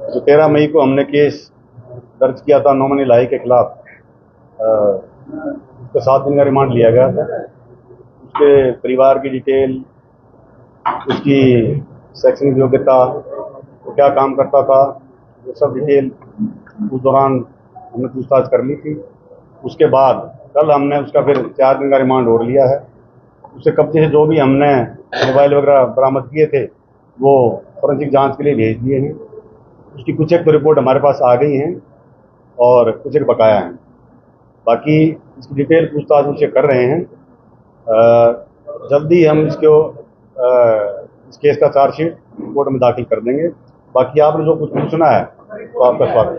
जो 13 मई को हमने केस दर्ज किया था नोमनी लाई के खिलाफ, उसका 7 दिन का रिमांड लिया गया था। उसके परिवार की डिटेल, उसकी शैक्षणिक योग्यता, वो क्या काम करता था, वो सब डिटेल उस दौरान हमने पूछताछ कर ली थी। उसके बाद कल हमने उसका फिर 4 दिन का रिमांड और लिया है। उससे कब्जे से जो भी हमने मोबाइल वगैरह बरामद किए थे वो फोरेंसिक जांच के लिए भेज दिए हैं। उसकी कुछ एक तो रिपोर्ट हमारे पास आ गई हैं और कुछ एक बकाया हैं। बाकी इसकी डिटेल पूछताछ उससे कर रहे हैं। जल्दी हम इस केस का चार्जशीट कोर्ट में दाखिल कर देंगे। बाकी आपने जो कुछ पूछना है तो आपका स्वागत।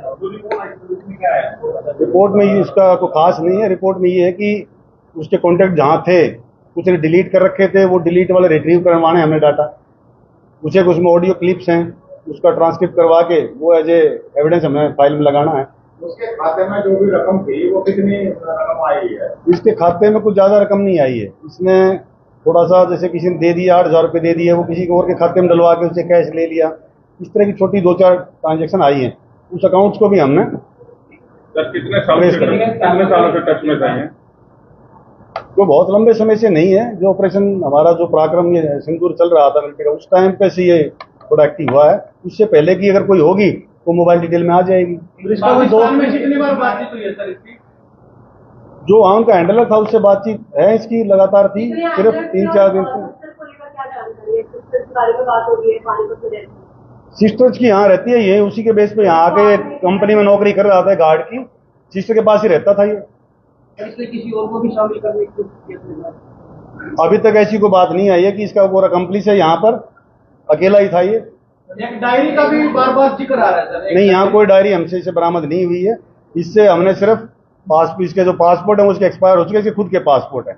रिपोर्ट में इसका कोई खास नहीं है। रिपोर्ट में ये है कि उसके कॉन्टैक्ट जहाँ थे कुछ ने डिलीट कर रखे थे, वो डिलीट वाले रिट्रीव करवाने हमने डाटा। कुछ एक उसमें ऑडियो क्लिप्स हैं, उसका ट्रांसक्रिप्ट करवा के वो एज ए एविडेंस हमें फाइल में लगाना है। उसके खाते में जो भी रकम थी वो कितनी रकम आई है? इसके खाते में कुछ ज़्यादा रकम नहीं आई है। इसने थोड़ा सा, जैसे किसी ने दे दिया 8,000 रुपये दे दिए, वो किसी और के खाते में डलवा के उससे कैश ले लिया। इस तरह की छोटी 2-4 ट्रांजेक्शन आई हैं। उस अकाउंट्स को भी हमने कितने सालों से टच में हैं? वो बहुत लंबे समय से नहीं है। जो ऑपरेशन हमारा जो पराक्रम ये सिंदूर चल रहा था मिलकर, उस टाइम पे से ये थोड़ा एक्टिव हुआ है। उससे पहले की अगर कोई होगी तो मोबाइल डिटेल में आ जाएगी। कितनी बार बातचीत हुई है सर इसकी? जो वहाँ उनका हैंडलर था उससे बातचीत है इसकी लगातार थी, सिर्फ 3-4 दिन से। सिस्टर्स की यहाँ रहती है, ये उसी के बेस पे यहाँ आके कंपनी में नौकरी कर रहा था गार्ड की, सिस्टर के पास ही रहता था ये। इसलिए किसी और को भी शामिल करने की अभी तक ऐसी कोई बात नहीं आई है कि इसका पूरा कंप्लीट है। यहाँ पर अकेला ही था ये। एक डायरी का भी बार बार जिक्र आ रहा है सर। नहीं, यहाँ कोई डायरी हमसे इसे बरामद नहीं हुई है। इससे हमने सिर्फ इसके जो पासपोर्ट है उसके एक्सपायर हो चुके, इसके खुद के पासपोर्ट है,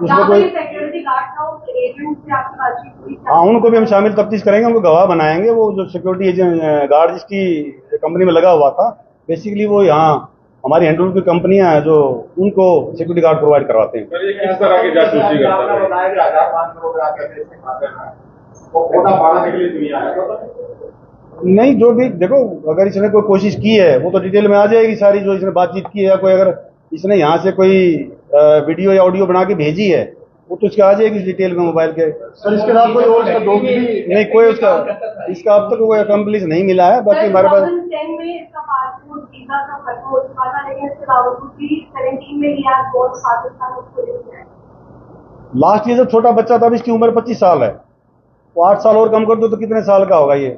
उसमें कोई सिक्योरिटी गार्ड था उसके एजेंट से आपकी बातचीत हुई? हाँ, उनको भी हम शामिल तफ्तीश करेंगे, उनको गवाह बनाएंगे। वो जो सिक्योरिटी एजेंट गार्ड जिसकी कंपनी में लगा हुआ था, बेसिकली वो यहाँ हमारी हैंडल की कंपनियां हैं जो उनको सिक्योरिटी गार्ड प्रोवाइड करवाते हैं। सर ये किस तरह की जासूसी करता है? नहीं, जो भी देखो, अगर इसने कोई कोशिश की है वो तो डिटेल में आ जाएगी सारी। जो इसने बातचीत की है, कोई अगर इसने यहाँ से कोई वीडियो या ऑडियो बना के भेजी है वो तो इसका आ जाएगी डिटेल में मोबाइल के। सर इसके साथ कोई और इसका दोस्त भी नहीं, कोई उसका इसका अब तक कोई अकम्प्लिस नहीं मिला है। बाकी हमारे पास 2010 में इसका पासपोर्ट वीजा सब खत्म हो चुका था, लेकिन इसके बावजूद भी 17 में लिया बहुत पाकिस्तान उसको लेके आए। लास्ट ये जब छोटा बच्चा था, इसकी उम्र 25 साल है, वो 8 साल और कम कर दो तो कितने साल का होगा ये?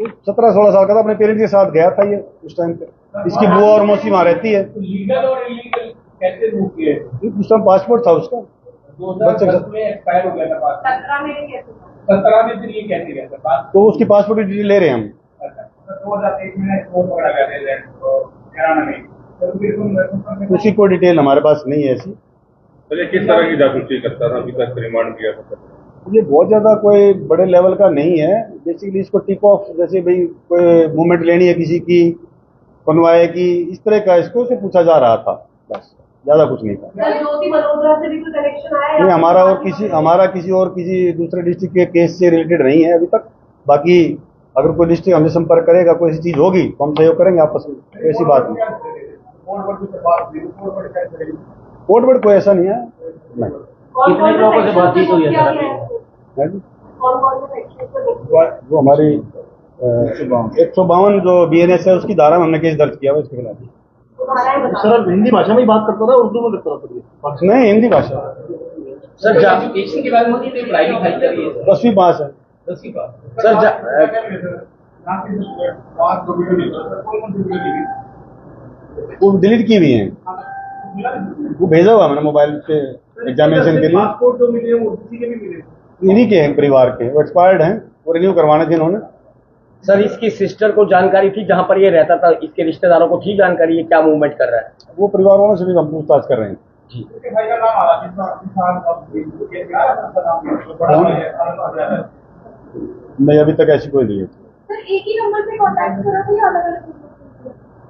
17-16 साल का था। अपने पेरेंट्स के साथ गया था ये उस टाइम पे। इसकी बुआ और मौसी वहाँ रहती है। लीगल और इलीगल कैसे रूप किए? उस टाइम पासपोर्ट था उसका, 2010 में एक्सपायर हो गया था। 17 में कैसे? 17 में फिर ये कैसे गया था? तो उसकी पासपोर्ट की डिटेल ले रहे हैं हम। 2023 में एक्सपोर्ट पकड़ा गया था हरियाणा में। उसकी कोई डिटेल हमारे पास नहीं है ऐसी। तो ये किस तरह की जासूसी करता था? अभी तक रिमांड किया था? ये बहुत ज़्यादा कोई बड़े लेवल का नहीं है। बेसिकली इसको टिप ऑफ, जैसे भाई कोई मूवमेंट लेनी है किसी की, कन्वाय की, इस तरह का इसको से पूछा जा रहा था, बस, ज़्यादा कुछ नहीं था। ज्योति मल्होत्रा से भी कोई कनेक्शन आया? नहीं, हमारा किसी दूसरे डिस्ट्रिक्ट के केस से रिलेटेड नहीं है अभी तक। बाकी अगर कोई डिस्ट्रिक्ट हमसे संपर्क करेगा, कोई ऐसी चीज़ होगी तो हम सहयोग करेंगे आपस में, ऐसी बात नहीं। कोर्ट वर्ड कोई ऐसा नहीं है। कितने लोगों से बातचीत हुई है? वो हमारी 152 जो BNS है उसकी धारा में हमने केस दर्ज किया हुआ इसके खिलाफ। सर हिंदी भाषा में ही बात करता था, उर्दू में करता था? नहीं, हिंदी भाषा। सर जासूसी के बारे में होती है, पढ़ाई लिखाई करी है? 10वीं पास है। 10वीं पास। सर वो डिलीट की हुई है, वो भेजा हुआ मैंने मोबाइल पे एग्जामिनेशन के लिए। पासपोर्ट जो मिले वो किसी के भी मिले? इन्हीं के हैं, परिवार के, वो एक्सपायर्ड हैं, वो रिन्यू करवाने थे इन्होंने। सर इसकी सिस्टर को जानकारी थी जहां पर ये रहता था? इसके रिश्तेदारों को थी जानकारी ये क्या मूवमेंट कर रहा है? वो परिवार वालों से भी हम पूछताछ कर रहे हैं। भाई का नाम आ रहा है? नहीं, अभी तक ऐसी कोई नहीं है। सर एक ही नंबर से कांटेक्ट करा था या अलग-अलग?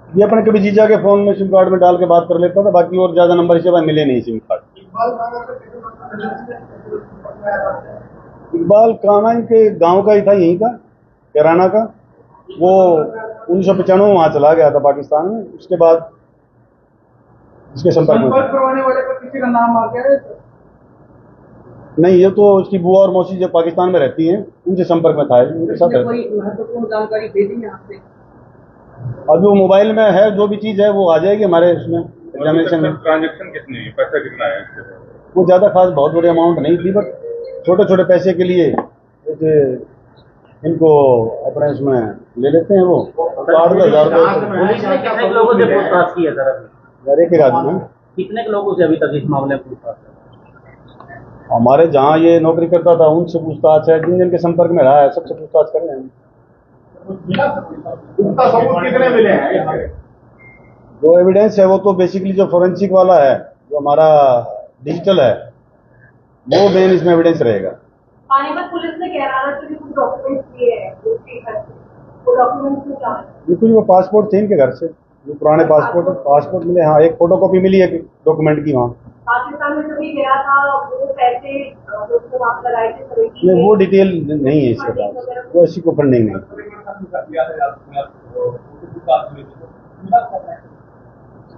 ये अपने कभी जीजा के फोन में सिम कार्ड में डाल के बात कर लेता था, बाकी और ज्यादा नंबर इसके बाद मिले नहीं सिम कार्ड। इकबाल काना के गांव का ही था, यहीं का, कैराना का। वो 1995 में वहाँ चला गया था पाकिस्तान में। उसके बाद इसके संपर्क में करवाने वाले का किसी का नाम आ गया है? नहीं, ये तो उसकी बुआ और मौसी जो पाकिस्तान में रहती हैं उनसे संपर्क में था, उनके साथ रहता है। कोई महत्वपूर्ण जानकारी दे दी यहाँ से? अभी वो मोबाइल में है, जो भी चीज़ है वो आ जाएगी हमारे उसमें एग्जामिनेशन में। ट्रांजेक्शन कितनी है, पैसा कितना है इसके? वो ज़्यादा खास बहुत बड़ी अमाउंट नहीं थी, बट छोटे छोटे पैसे के लिए जैसे इनको अपने उसमें ले लेते हैं वो 8,000 रुपये। पुलिस ने कितने लोगों से पूछताछ की है सर अभी? एक एक आदमी है। कितने लोगों से अभी तक इस मामले में पूछताछ है? हमारे जहाँ ये नौकरी करता था उनसे पूछताछ है, जिन जिन के संपर्क में रहा है सबसे पूछताछ कर रहे हैं। उसका सबूत कितने मिले हैं यहाँ पे? जो एविडेंस है वो तो बेसिकली जो फोरेंसिक वाला है, जो हमारा डिजिटल है, वो मेन इसमें एविडेंस रहेगा। पानीपत पुलिस ने कैराना से भी कुछ डॉक्यूमेंट्स लिए हैं वो डॉक्यूमेंट्स में क्या है? बिल्कुल, वो पासपोर्ट थे इनके घर से, जो पुराने पासपोर्ट मिले। हाँ, एक फोटोकॉपी मिली है डॉक्यूमेंट की वहाँ। पाकिस्तान में जब ये गया था वो पैसे दोस्तों वहाँ लगाए थे नहीं, वो डिटेल नहीं है इसके पास, वो ऐसी को फंडिंग नहीं।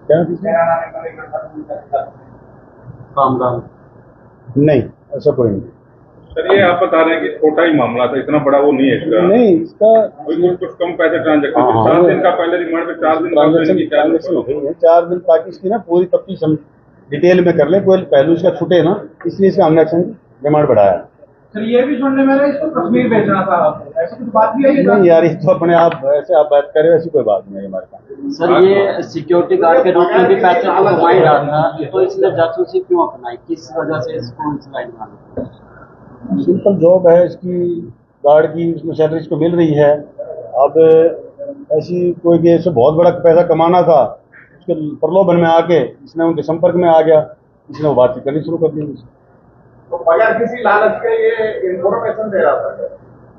क्या कामरान नहीं, ऐसा कोई नहीं। सर ये आप बता रहे हैं कि छोटा ही मामला था, इतना बड़ा वो नहीं है इसका? नहीं, इसका कुछ कम पैसे ट्रांजेक्शन, हाँ, 7 दिन का पहले रिमांड में 4 दिन ट्रांजेक्शन हो गई है। 4 दिन ताकि इसकी ना पूरी तफ्तीश हम डिटेल में कर ले, कोई पहलू इसका छूटे ना, इसलिए इसका हमने एक्शन डिमांड बढ़ाया। सर ये भी सुनने में इसको कश्मीर भेजना था, ऐसी कुछ बात भी है? नहीं यार, ये तो अपने आप ऐसे आप बात करें, ऐसी कोई बात नहीं है हमारे पास। सर ये सिक्योरिटी गार्ड के रूप में भी पैसे तो कमा ही रहा था, तो इसने जासूसी क्यों अपनाई, किस वजह से इसको इस लाइन में आना? सिंपल जॉब है इसकी, गार्ड की, उसमें सैलरी इसको मिल रही है। अब ऐसी कोई कि इससे बहुत बड़ा पैसा कमाना था, उसके प्रलोभन में आके इसने उनके संपर्क में आ गया, इसने वो बातचीत करनी शुरू कर दी। तो बगैर किसी लालच के ये इन्फॉर्मेशन दे रहा था?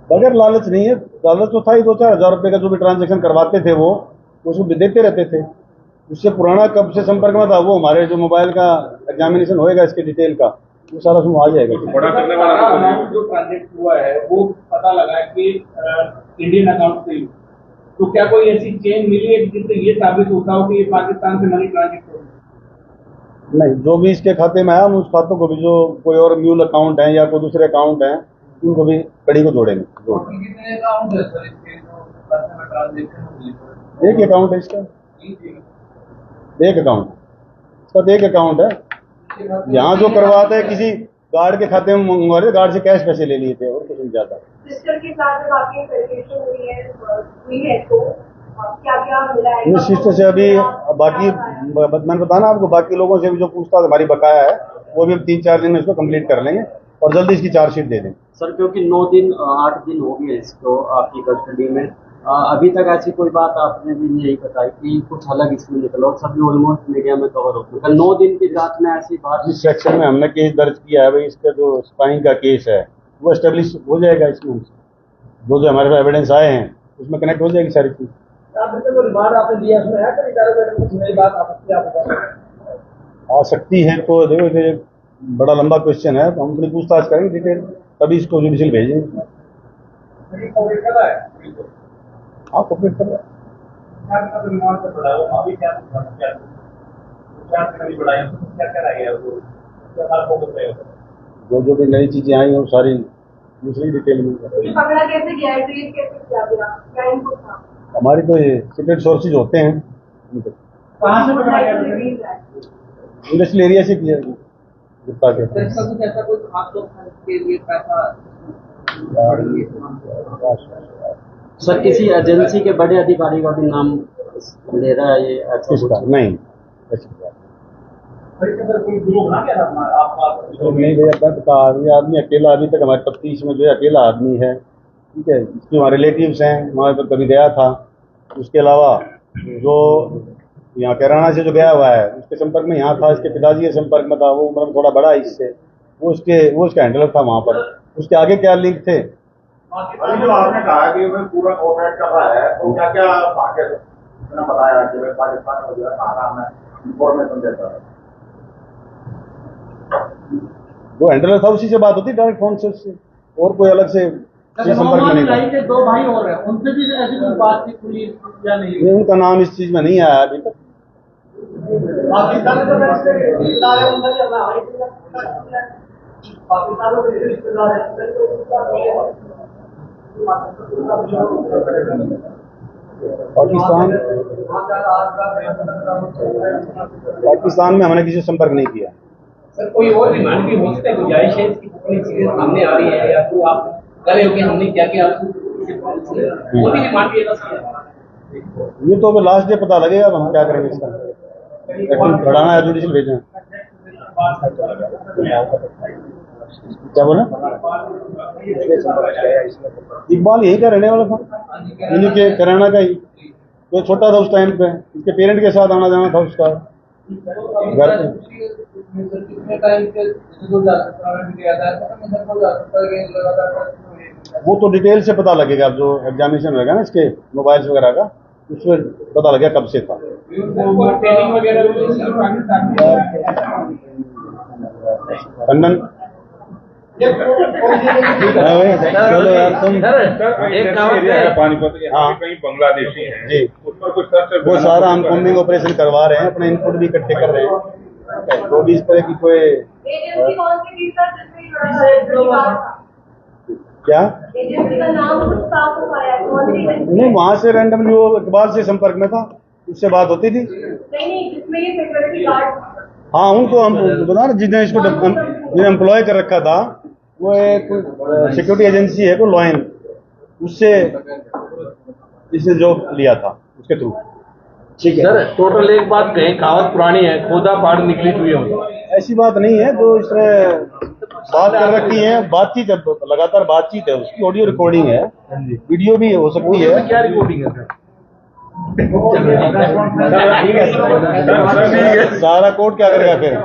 बगैर लालच नहीं है, लालच तो था ही। 2-4 हज़ार रुपये का जो भी ट्रांजेक्शन करवाते थे वो उसको भी देते रहते थे। उससे पुराना कब से संपर्क में था, वो हमारे जो मोबाइल का एग्जामिनेशन होएगा इसके डिटेल का, वो सारा उसमें आ जाएगा। बड़ा करने वाला जो ट्रांजेक्ट हुआ है वो पता लगा है कि इंडियन अकाउंट से, तो क्या कोई ऐसी चेन मिली है जिससे ये साबित होता हो कि ये पाकिस्तान से मनी ट्रांजेक्ट हो? नहीं, जो भी इसके खाते में है हम उस खातों को भी, जो कोई और म्यूल अकाउंट है या कोई दूसरे अकाउंट हैं, उनको भी कड़ी को जोड़ेंगे। कितने अकाउंट है सर इसके जो खाते में ट्रांजेक्शन हुई? एक अकाउंट है इसका, एक अकाउंट इसका, एक अकाउंट है। यहाँ जो करवाते हैं किसी गार्ड के खाते में मंगवा रहे, गार्ड से कैश पैसे ले लिए थे और कुछ नहीं ज्यादा। सिस्टर के साथ जब आपकी वेरिफिकेशन हुई है तो क्या क्या मिला है? सिस्टर से अभी बाकी मैंने बताना आपको, बाकी लोगों से भी जो पूछताछ हमारी बकाया है वो भी हम 3-4 दिन में इसको कंप्लीट कर लेंगे और जल्दी इसकी चार्जशीट दे देंगे। सर क्योंकि 8 दिन हो गए इसको आपकी कस्टडी में, अभी तक ऐसी कोई बात आपने भी नहीं बताई कि कुछ अलग इसमें निकला, और सभी ऑलमोस्ट मीडिया में कवर होते हैं। 9 दिन की जांच में ऐसी बात, इस सेक्शन में हमने केस दर्ज किया है भाई, इसका जो स्पाइंग का केस है वो एस्टेब्लिश हो जाएगा। इसमें जो हमारे पास एविडेंस आए हैं उसमें कनेक्ट हो जाएगी सारी चीज। रिमांड आपने दिया उसमें है तो इधर कुछ नई बात आ सकती है तो देखो, ये बड़ा लंबा क्वेश्चन है, तो हम अपनी पूछताछ करेंगे डिटेल, तभी इसको जुडिशियल भेजेंगे। हाँ, कॉपरेट कर रहा है। जो भी नई चीजें आई हैं वो सारी दूसरी डिटेल में पकड़ा कैसे गया है, ट्रेस कैसे किया गया, क्या इनपुट था? हमारी तो ये सीक्रेट सोर्सेज होते हैं, कहाँ से पकड़ा गया? इंडस्ट्रियल एरिया से किया गुप्ता के। कुछ ऐसा कोई खास लोग के लिए पैसा सर किसी एजेंसी के बड़े अधिकारी का भी नाम ले रहा है ये? इसका नहीं, ऐसी बात नहीं भैया, बता ये आदमी अकेला अभी तक हमारे तफ्तीश में जो है अकेला आदमी है, ठीक है। इसके हमारे रिलेटिव्स हैं, वहाँ पर कभी गया था। उसके अलावा जो यहाँ कैराना से जो गया हुआ है उसके संपर्क में यहाँ था, इसके पिताजी के संपर्क में था, वो उम्र में थोड़ा बड़ा है इससे, वो उसका हैंडलर था वहाँ पर। उसके आगे क्या लिंक थे? जो आपने कहा कि मैं पूरा कोऑपरेट कर रहा है, तो क्या क्या आगे बताया कि मैं पाकिस्तान में कहा मैं इंफॉर्मेशन देता है? जो हैंडलर था उसी से बात होती डायरेक्ट फोन से उससे, और कोई अलग से किसी संपर्क में नहीं था। के 2 भाई और हैं, उनसे भी ऐसी कोई बातचीत हुई या नहीं? नहीं, उनका नाम इस चीज में नहीं आया अभी तक। पाकिस्तान में तो रिश्तेदार है, उनका क्या नाम है? पाकिस्तान में रिश्तेदार है। पाकिस्तान में हमने किसी से संपर्क नहीं किया। सर कोई और रिमांड की हो सकता है, गुंजाइश है इसकी कितनी चीजें सामने आ रही है, या तो आप करे हो कि हमने क्या किया वो भी रिमांड किया जा सकता है? ये तो अभी लास्ट डे पता लगेगा, अब हम क्या करेंगे इसका। बढ़ाना है, जुडिशल भेजना। क्या बोला? इकबाल यही का रहने वाला था, इन्हीं के कराना का ही। तो छोटा था उस टाइम पे, उसके पेरेंट के साथ आना जाना था उसका घर पे। वो तो डिटेल से पता लगेगा, अब जो एग्जामिनेशन होगा ना इसके मोबाइल्स वगैरह का, उसमें पता लगेगा कब से था। ट्रेनिंग वगैरह खंडन चलो यार तुम पानीपत के हाँ। कई बांग्लादेशी हैं जी, उस पर कुछ सर्च वो सारा हम कॉम्बिंग ऑपरेशन करवा रहे हैं, अपने इनपुट भी इकट्ठे कर रहे हैं। तो भी इस तरह की कोई एजेंसी कौन सी थी सर जिसमें क्या एजेंसी का नाम कुछ साफ हो पाया? कौन सी एजेंसी? नहीं, वहां से रैंडमली वो इकबाल से संपर्क में था, उससे बात होती थी। नहीं, जिसमें ये सिक्योरिटी गार्ड। हाँ, उनको हम बता रहे, जिसने इसको जिन्हें एम्प्लॉय कर रखा था, वो एक सिक्योरिटी एजेंसी है, को लॉयन, उससे इसने जॉब लिया था, उसके थ्रू। ठीक है सर, टोटल एक बात कहें, कहावत पुरानी है, खोदा पाड़ निकली हुई हो। ऐसी बात नहीं है, जो इसने बात कर रखी है, बातचीत है, लगातार बातचीत है, उसकी ऑडियो रिकॉर्डिंग है, वीडियो भी हो सकती है। क्या रिकॉर्डिंग है सर? सारा कोर्ट क्या करेगा फिर।